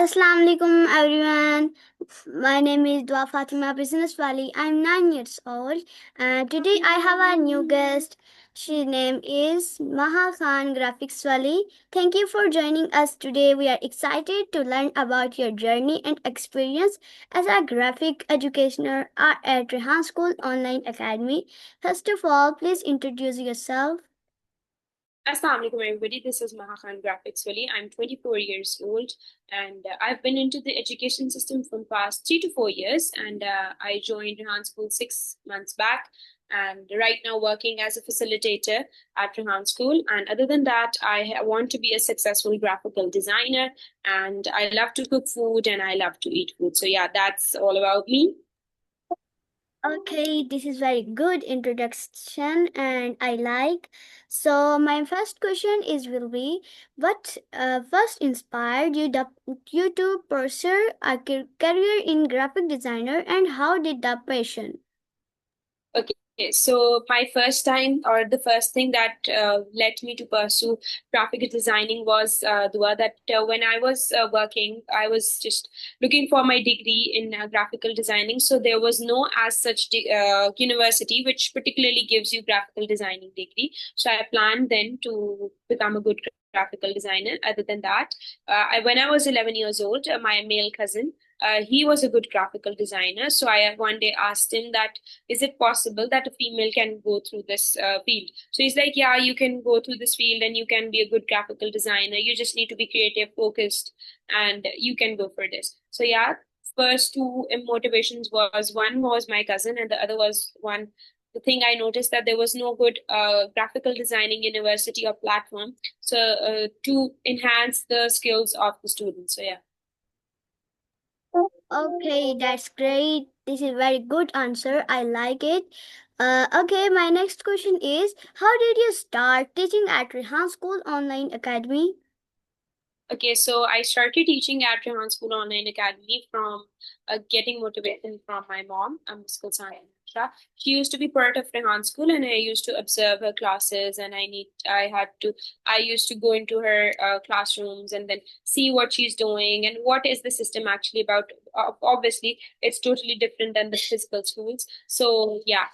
Assalamu alaikum everyone. My name is Dua Fatima Business Wali. I'm 9 years old and today I have a new guest. She name is Maha Khan Graphics Wali. Thank you for joining us today. We are excited to learn about your journey and experience as a graphic educator at Rehan School Online Academy. First of all, please introduce yourself. Assalamu alaikum everybody. This is Maha Khan Graphics Wali. I'm 24 years old and I've been into the education system from past 3 to 4 years and I joined Rehan School 6 months back and right now working as a facilitator at Rehan School. And other than that, I want to be a successful graphical designer and I love to cook food and I love to eat food. So yeah, that's all about me. Okay, this is very good introduction and I like. So my first question is will be what first inspired you to pursue a career in graphic designer and how did the passion? Okay, so my first time or the first thing that led me to pursue graphic designing was Dua, that when I was working, I was just looking for my degree in graphical designing. So there was no as such university which particularly gives you graphical designing degree. So I planned then to become a good graphical designer. Other than that, when I was 11 years old, my male cousin, he was a good graphical designer. So I one day asked him that is it possible that a female can go through this field? So he's like, yeah, you can go through this field and you can be a good graphical designer. You just need to be creative, focused, and you can go for this. So yeah, first two motivations was one was my cousin and the other was one the thing I noticed that there was no good graphical designing university or platform. So to enhance the skills of the students. So yeah. Okay, that's great. This is very good answer. I like it. Okay, my next question is how did you start teaching at Rehan School Online Academy? Okay, so I started teaching at Rehan School Online Academy from getting motivation from my mom, Ms. Kulsana. She used to be part of Rehan School, and I used to observe her classes. And I used to go into her classrooms and then see what she's doing and what is the system actually about. Obviously, it's totally different than the physical schools. So yeah,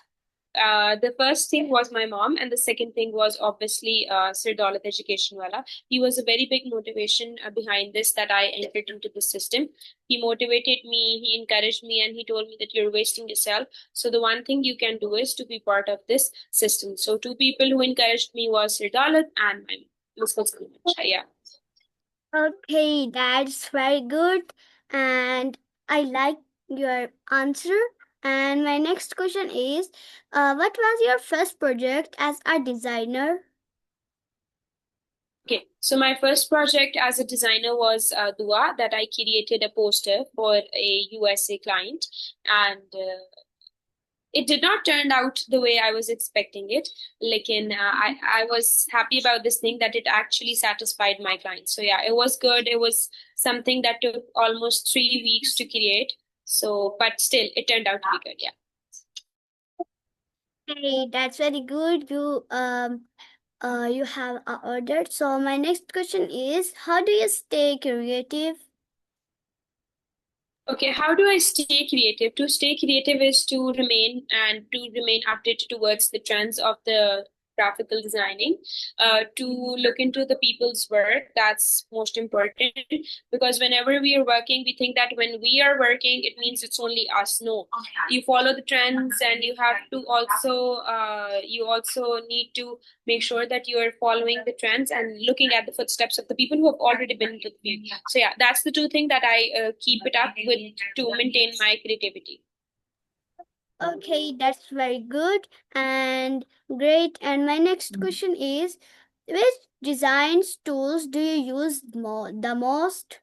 the first thing was my mom, and the second thing was obviously Sir Daulat Education Wala. He was a very big motivation behind this that I entered into the system. He motivated me, he encouraged me, and he told me that you're wasting yourself. So the one thing you can do is to be part of this system. So two people who encouraged me was Sir Daulat and my Ms. Yeah. Okay, that's very good. And I like your answer. And my next question is what was your first project as a designer? Okay, so my first project as a designer was Dua, that I created a poster for a USA client, and it did not turn out the way I was expecting it. Like I was happy about this thing that it actually satisfied my clients. So yeah, it was good. It was something that took almost 3 weeks to create. So, but still, it turned out to be good. Yeah. Okay, that's very good. You have ordered. So my next question is how do you stay creative? Okay, how do I stay creative? To stay creative is to remain updated towards the trends of the graphical designing, to look into the people's work. That's most important because whenever we are working, we think that when we are working, it means it's only us. No, you follow the trends, and you also need to make sure that you are following the trends and looking at the footsteps of the people who have already been into the field. So yeah, that's the two things that I keep it up with to maintain my creativity. Okay, that's very good and great. And my next question is which designs tools do you use the most?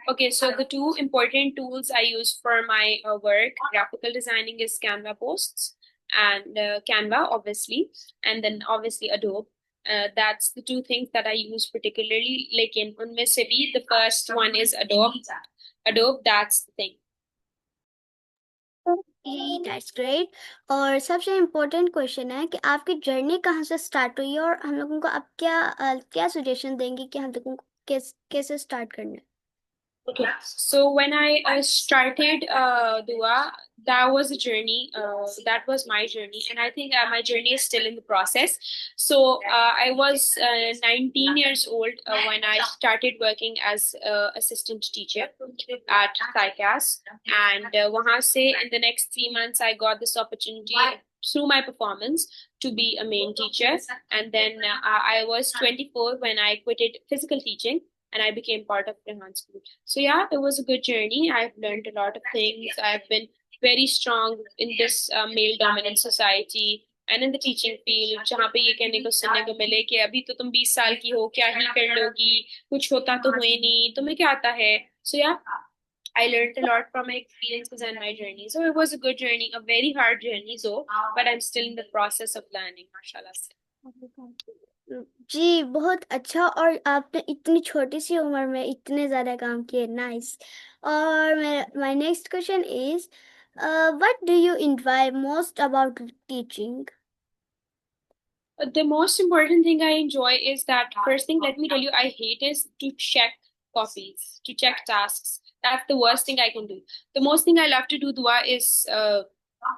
Okay, so the two important tools I use for my work, graphical designing, is Canva posts and Canva, obviously, and then obviously Adobe. That's the two things that I use particularly. Like in Unme City, the first one is Adobe. Adobe, that's the thing. Okay, that's great. और सबसे important question है कि आपकी journey कहाँ से start हुई है और हम लोगों को आप क्या क्या सजेशन देंगे कि हम लोगों को कैसे स्टार्ट करना है? Okay, so when I started Dua, that was a journey. That was my journey, and I think my journey is still in the process. So I was 19 years old when I started working as assistant teacher at SciCas, and wahan se in the next 3 months I got this opportunity through my performance to be a main teacher, and then I was 24 when I quitted physical teaching and I became part of Rehan School. So yeah, it was a good journey. I've learned a lot of things. I've been very strong in this male dominant society and in the teaching field जहाँ पे ये कहने को सुनने को मिले कि अभी तो तुम 20 साल की हो, क्या ही कर लोगी, कुछ होता तो हुए नहीं, तुम्हें क्या आता है. So yeah, I learned a lot from my experiences and my journey. So it was a good journey, a very hard journey, so but I'm still in the process of learning, mashallah. जी बहुत अच्छा, और आपने इतनी छोटी सी उम्र में इतने ज़्यादा काम किए, नाइस. और my next question is what do you enjoy most about teaching? The most important thing I enjoy is that first thing, let me tell you, I hate is to check copies, to check tasks. That's the worst thing I can do. The most thing I love to do, Dua, is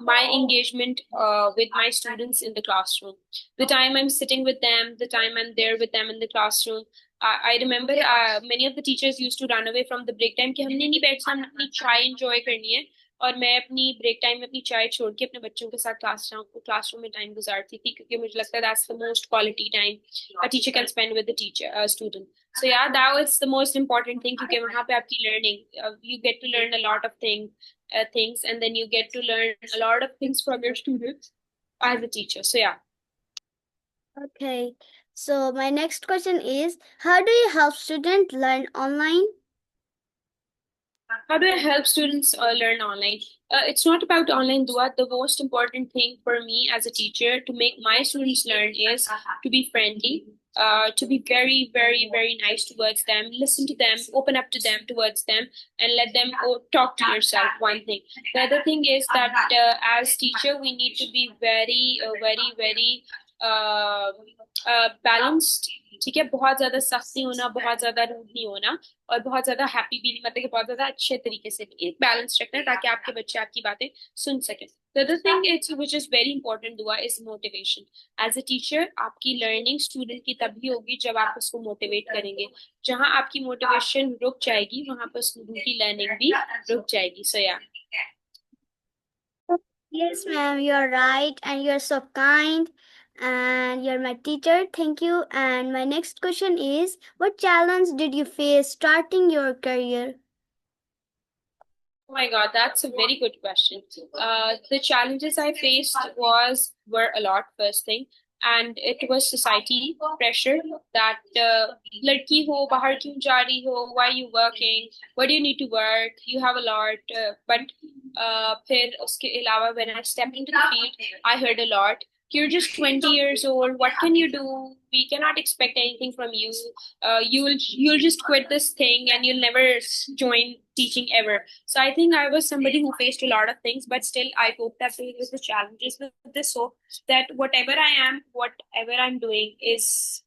my engagement with my students in the classroom. The time I'm sitting with them, the time I'm there with them in the classroom. I remember many of the teachers used to run away from the break time कि हमने नहीं बैठना, हमने अपनी चाय enjoy करनी है. और मैं अपनी ब्रेक टाइम में अपनी चाय छोड़ के अपने बच्चों के साथ क्लासरूम में टाइम गुजारती थी, क्योंकि मुझे लगता है that's the most quality time a teacher can spend with the teacher student. So yeah that was the most important thing, क्योंकि वहाँ पे आपकी learning, you get to learn a lot of things and then you get to learn a lot of things from your students as a teacher. So yeah. Okay, so my next question is, how do you help students learn online? How do I help students learn online? It's not about online, Dua. The most important thing for me as a teacher to make my students learn is to be friendly, to be very, very, very nice towards them, listen to them, open up to them towards them, and let them talk to yourself. One thing. The other thing is that as teacher, we need to be very, very, very balanced. ठीक है, बहुत ज्यादा सख्त नहीं होना, बहुत ज्यादा rude नहीं होना, और बहुत ज्यादा हैप्पी भी नहीं, मतलब कि बहुत ज्यादा अच्छे तरीके से भी एक बैलेंस रखना है ताकि आपके बच्चे आपकी बातें सुन सकें. The other thing is, which is very important, Dua, is motivation. As a teacher, आपकी learning student की तभी होगी जब आप उसको motivate करेंगे. जहाँ आपकी motivation रुक जाएगी, वहाँ पर student की learning भी रुक जाएगी. So yeah. Yes, ma'am, you're right, and you're so kind, and you're my teacher. Thank you. And my next question is, what challenge did you face starting your career? Oh my God, that's a very good question. The challenges I faced were a lot, first thing, and it was society pressure that ladki ho, bahar kyun ja rahi ho, why are you working, what do you need to work, you have a lot. But फिर उसके अलावा when I stepped into the field, I heard a lot. You're just 20 years old. What can you do? We cannot expect anything from you. You'll just quit this thing and you'll never join teaching ever. So I think I was somebody who faced a lot of things, but still I coped up with the challenges with this, so that whatever I am, whatever I'm doing is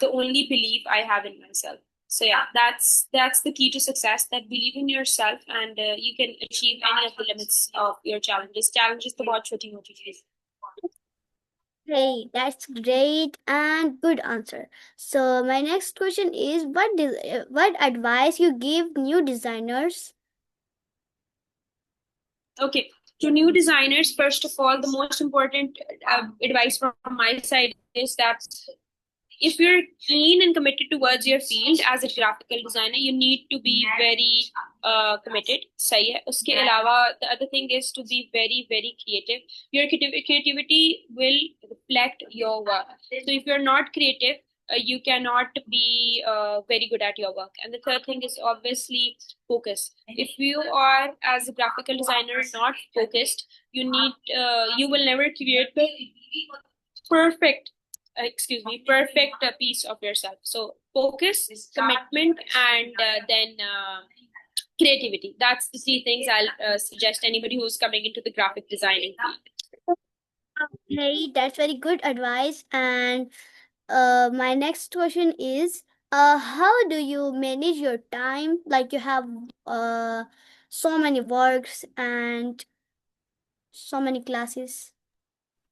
the only belief I have in myself. So yeah, that's the key to success. That believe in yourself, and you can achieve any of the limits of your challenges. Challenges to बहुत छोटी मोटी चीज. Great, that's great and good answer. So my next question is, what advice you give new designers? Okay, to new designers, first of all, the most important advice from my side is that if you're keen and committed towards your field as a graphical designer, you need to be very committed. सही है. उसके अलावा the other thing is to be very, very creative. Your creativity will reflect your work. So if you're not creative, you cannot be very good at your work. And the third thing is obviously focus. If you are, as a graphical designer, not focused, you will never create the perfect piece of yourself. So focus, commitment, and then creativity. That's the three things I'll suggest anybody who's coming into the graphic designing field. Hey, that's very good advice. And my next question is, How do you manage your time? Like you have so many works and so many classes.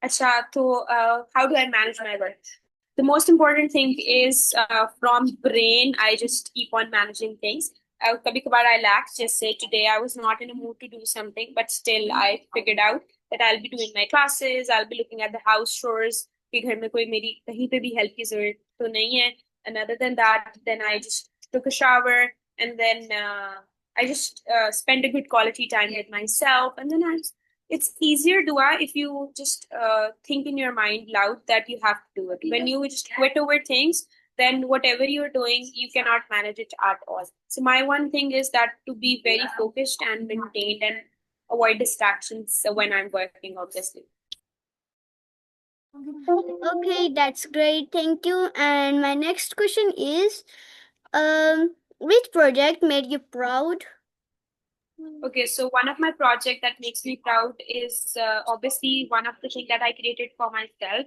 Acha, so how do I manage my work? The most important thing is from brain, I just keep on managing things. Kabhi kabhar I lack, just say today I was not in a mood to do something, but still I figured out that I'll be doing my classes, I'll be looking at the house chores, कि घर में कोई मेरी कहीं पे भी help की जरूरत तो नहीं है. And other than that, then I just took a shower and then I just spent a good quality time with myself. And then it's easier, Dua, if you just think in your mind loud that you have to do it. When you just quit over things, then whatever you're doing, you cannot manage it at all. So my one thing is that to be very focused and maintained and avoid distractions when I'm working, obviously. Okay, that's great. Thank you. And my next question is, which project made you proud? Okay, so one of my project that makes me proud is obviously one of the things that I created for myself,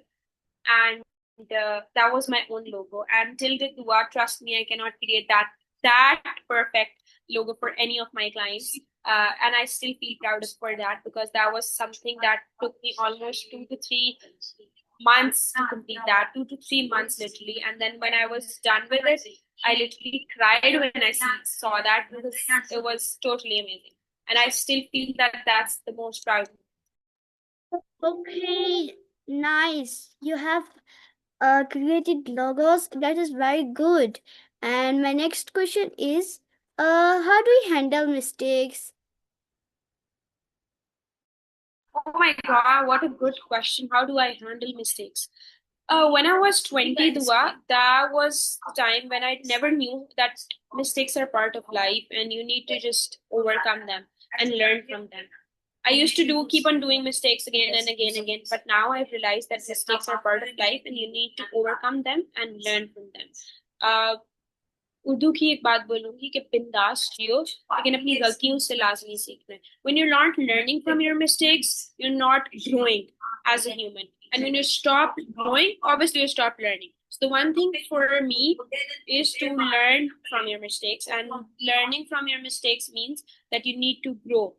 and that was my own logo. And till the Dua, trust me, I cannot create that perfect logo for any of my clients. And I still feel proud for that because that was something that took me almost 2 to 3 months to complete that, 2 to 3 months literally. And then when I was done with it, I literally cried when I saw that because it was totally amazing. And I still feel that that's the most proud. Okay, nice. You have created logos. That is very good. And my next question is, how do you handle mistakes? Oh my God, what a good question. How do I handle mistakes? When I was 20, Dua, that was the time when I never knew that mistakes are part of life and you need to just overcome them and learn from them. I used to keep on doing mistakes again and again and again, but now I've realized that mistakes are part of life and you need to overcome them and learn from them. Uh, Urdu की एक बात बोलूंगी कि बिंदास जियो लेकिन अपनी गलतियों से लाजमी सीखना है. When you're not learning from your mistakes, you're not growing as a human. And when you stop growing, obviously you stop learning. So the one thing for me is to learn from your mistakes. And learning from your mistakes means that you need to grow.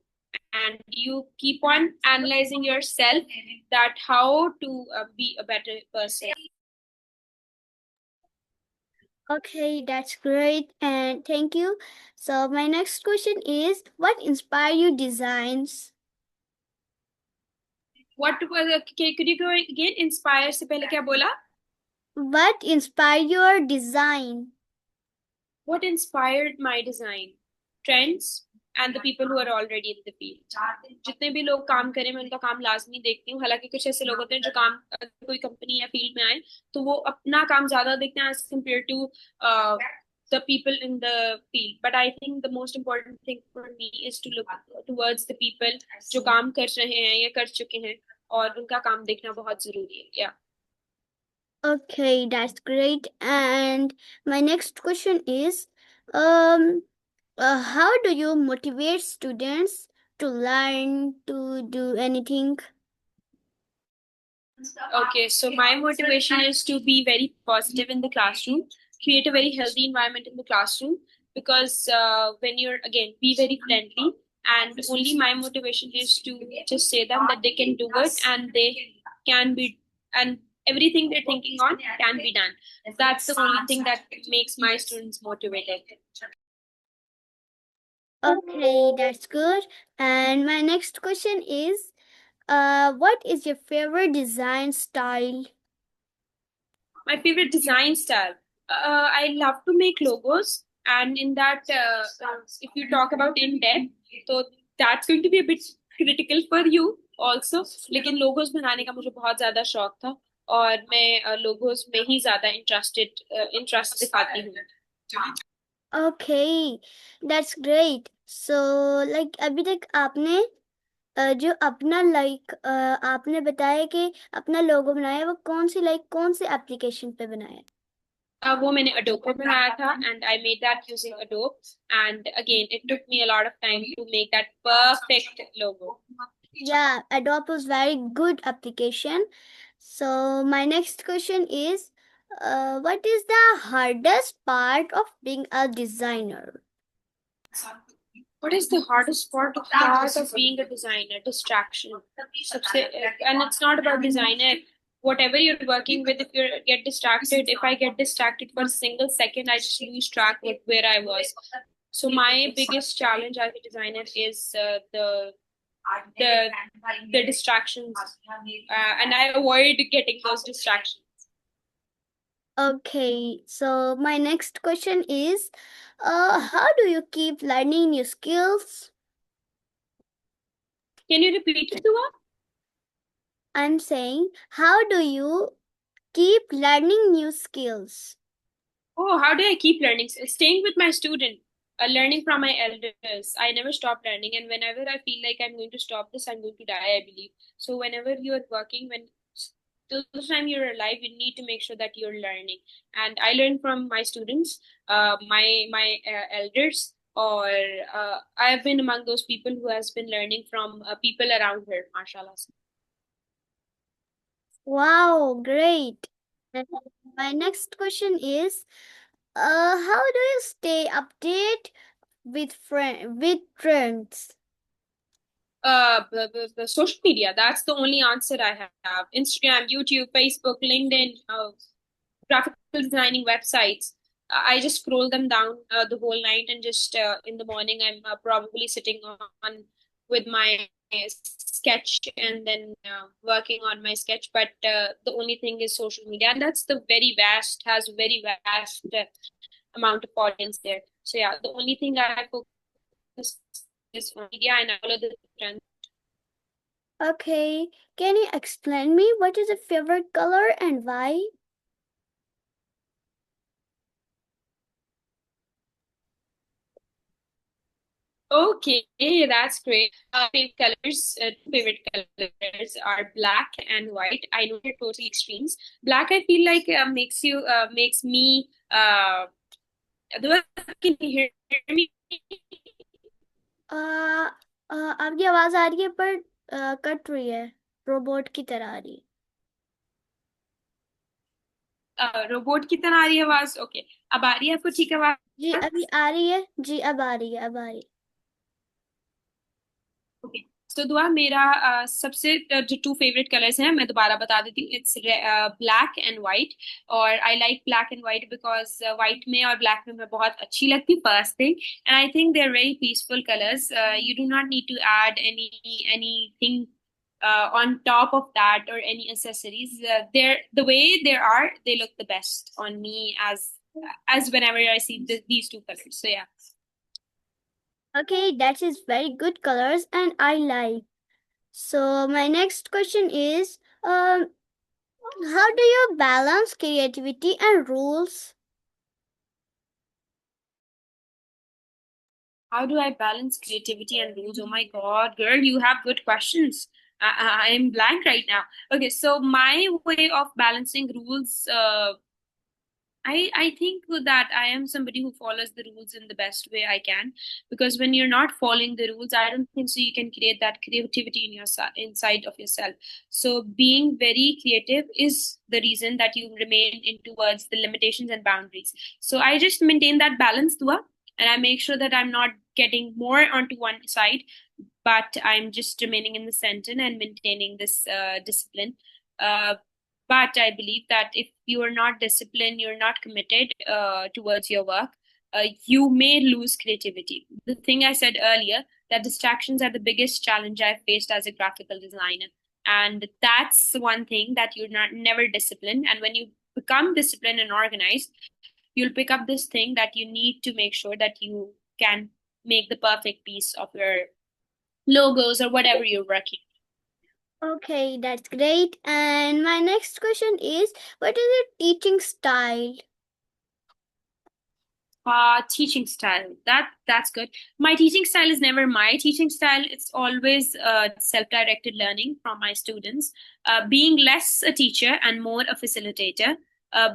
And you keep on analyzing yourself that how to be a better person. Okay, that's great. And thank you. So my next question is, what inspire you designs? What was could you go again? Inspire से पहले क्या बोला? What inspired your design? What inspired my design? Trends and the people who are already in the field. जितने भी लोग काम करें मैं उनका काम लाजमी देखती हूँ. हालांकि कुछ ऐसे लोग होते हैं जो काम कोई कंपनी या फील्ड में आए तो वो अपना काम ज्यादा देखते हैं as compared to the people in the field. But I think the most important thing for me is to look towards the people जो काम कर रहे हैं या कर चुके हैं और उनका काम देखना बहुत जरूरी है. Yeah. Okay, that's great. And my next question is, how do you motivate students to learn to do anything? Okay, so my motivation is to be very positive in the classroom, create a very healthy environment in the classroom because when you're again be very friendly, and only my motivation is to just say them that they can do it and they can be, and everything they're thinking on can be done. That's the only thing that makes my students motivated. Okay, that's good. And my next question is, what is your favorite design style? My favorite design style. I love to make logos, and in that, if you talk about in depth, so that's going to be a bit critical for you also. लेकिन logos बनाने का मुझे बहुत ज्यादा शौक था और मैं logos में ही ज्यादा interest दिखाती हूँ. Okay, that's great. So, like अभी तक आपने जो अपना आपने बताया कि अपना लोगो बनाया वो कौन सी एप्लीकेशन पे बनाया? वो मैंने Adobe पे बनाया था and I made that using Adobe, and again it took me a lot of time to make that perfect logo. Yeah, Adobe was very good application. So my next question is, What is the hardest part of being a designer? What is the hardest part of being a designer? Distraction. And it's not about designer. Whatever you're working with, if you get distracted, if I get distracted for a single second, I just lose track with where I was. So my biggest challenge as a designer is the the distractions, and I avoid getting those distractions. Okay, so my next question is, how do you keep learning new skills? Can you repeat it, Dua? I'm saying, how do you keep learning new skills? Oh, how do I keep learning? Staying with my student, learning from my elders. I never stop learning, and whenever I feel like I'm going to stop this, I'm going to die, I believe. So whenever you're working, when till the time you're alive, you need to make sure that you're learning. And I learn from my students, my elders, or I have been among those people who has been learning from people around her, mashallah. Wow, great. And my next question is, how do you stay updated with trends? The social media. That's the only answer I have. Instagram, YouTube, Facebook, LinkedIn, graphical designing websites. I just scroll them down the whole night, and just in the morning, I'm probably sitting on with my sketch, and then working on my sketch. But the only thing is social media, and that's the very vast has very vast amount of audience there. So yeah, the only thing I focus is on media, and I follow the trends. Okay, can you explain me what is your favorite color and why? Okay, that's great. Favorite colors are black and white. I know they're totally extremes. Black, I feel like makes me the can you hear me? आ, आपकी आवाज आ रही है पर cut रही है robot की तरह आ रही है रोबोट की तरह आ रही है आवाज। ओके, अब आ रही है आपको ठीक आवाज? जी अभी आ रही है जी अब आ रही है अब आ रही है ओके, तो दुआ मेरा सबसे जो टू फेवरेट कलर्स हैं मैं दोबारा बता देती हूँ। It's black and white. और I like black and white because white में और ब्लैक में मैं बहुत अच्छी लगती हूँ, first thing. And I think they are very peaceful colours. You do not need to add anything on top of that or any accessories. They're the way they are, they look the best on me as whenever I see these two colors. So yeah. okay that is very good colors and I like so my next question is how do you balance creativity and rules How do I balance creativity and rules? Oh my God, girl, you have good questions. I'm blank right now. Okay, so my way of balancing rules, I think that I am somebody who follows the rules in the best way I can, because when you're not following the rules, I don't think so you can create that creativity in your inside of yourself. So being very creative is the reason that you remain in towards the limitations and boundaries. So I just maintain that balance, Dua, and I make sure that I'm not getting more onto one side, but I'm just remaining in the center and maintaining this discipline. Uh, but I believe that if you are not disciplined, you're not committed towards your work, you may lose creativity. The thing I said earlier, that distractions are the biggest challenge I've faced as a graphical designer. And that's one thing, that you're not never disciplined. And when you become disciplined and organized, you'll pick up this thing that you need to make sure that you can make the perfect piece of your logos or whatever you're working. okay that's great and my next question is what is your teaching style Teaching style. That's good. My teaching style is never my teaching style. It's always self-directed learning from my students. Being less a teacher and more a facilitator.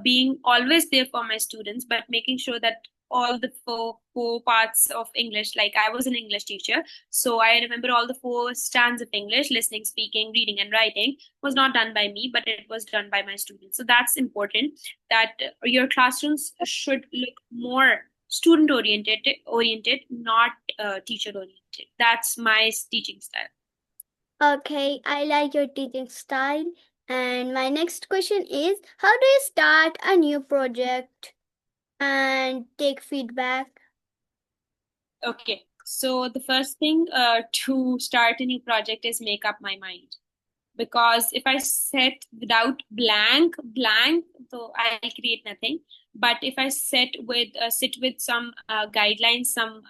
Being always there for my students, but making sure that all the four parts of English. Like I was an English teacher, so I remember all the four strands of English: listening, speaking, reading, and writing was not done by me, but it was done by my students. So that's important that your classrooms should look more student oriented, not teacher oriented. That's my teaching style. Okay, I like your teaching style. And my next question is, how do you start a new project and take feedback? Okay, so the first thing to start a new project is make up my mind. Because if I set without blank, so I'll create nothing. But if I sit with some guidelines, some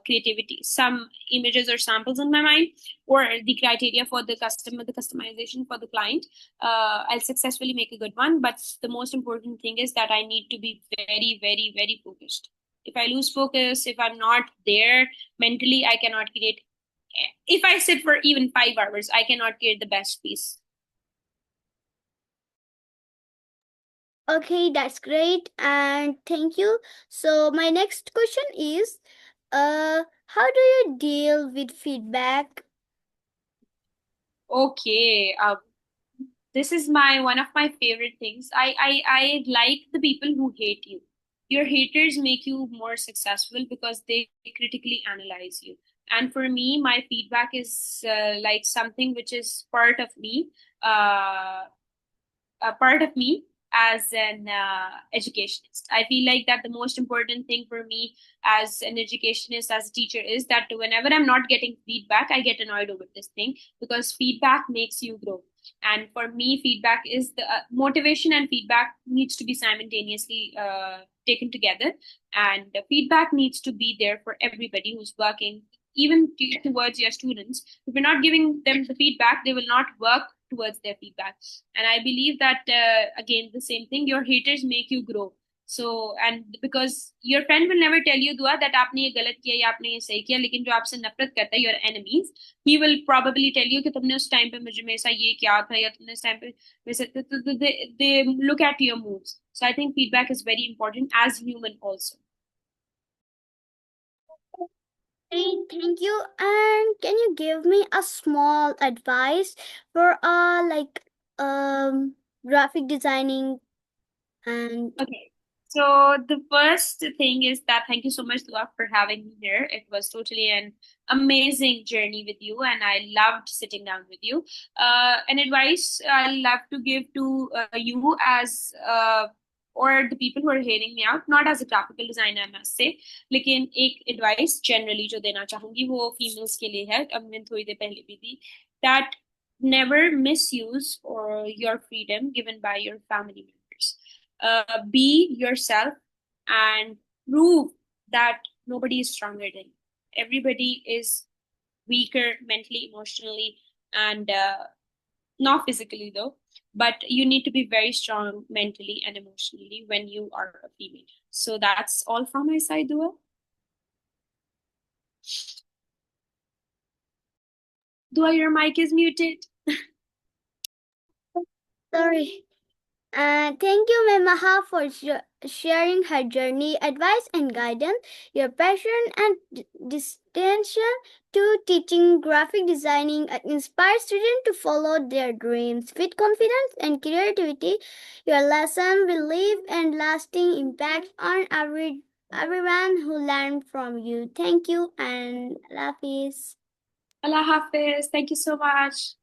creativity, some images or samples in my mind, or the criteria for the customer, the customization for the client, I'll successfully make a good one. But the most important thing is that I need to be very, very, very focused. If I lose focus, if I'm not there mentally, I cannot create. If I sit for even 5 hours, I cannot create the best piece. Okay, that's great. And thank you. So my next question is, how do you deal with feedback? Okay, this is my one of my favorite things. I like the people who hate you. Your haters make you more successful because they critically analyze you. And for me, my feedback is like something which is a part of me as an educationist. I feel like that the most important thing for me as an educationist, as a teacher, is that whenever I'm not getting feedback, I get annoyed over this thing because feedback makes you grow. And for me, feedback is the motivation and feedback needs to be simultaneously taken together. And the feedback needs to be there for everybody who's working, even towards your students. If you're not giving them the feedback, they will not work towards their feedback. And I believe that again, the same thing, your haters make you grow. So, and because your friend will never tell you, Dua, that आपने ये गलत किया या आपने ये सही किया, लेकिन जो आपसे नफरत करता है, your enemies, he will probably tell you कि तुमने उस टाइम पे मुझे मेरे साथ ये किया था या तुमने उस टाइम पे मेरे साथ they look at your moves. So I think feedback is very important as human also. Great, thank you. And can you give me a small advice for graphic designing and Okay. So the first thing is that thank you so much, Dua, for having me here. It was totally an amazing journey with you, and I loved sitting down with you. An advice I love to give to you as or the people who are hearing me out, not as a graphical designer, I must say, लेकिन एक advice generally जो देना चाहूंगी वो females के लिए है. अब मैंने थोड़ी देर पहले भी दी that never misuse or your freedom given by your family members. Be yourself and prove that nobody is stronger than you. Everybody is weaker mentally, emotionally, and not physically though. But you need to be very strong mentally and emotionally when you are a female. So that's all from my side, Dua. Dua, your mic is muted. sorry. Thank you, Memaha, for sharing her journey, advice, and guidance. Your passion and distinction to teaching graphic designing inspire students to follow their dreams with confidence and creativity. Your lesson will leave and lasting impact on everyone who learned from you. Thank you and Allah Hafiz. Allah Hafiz. Thank you so much.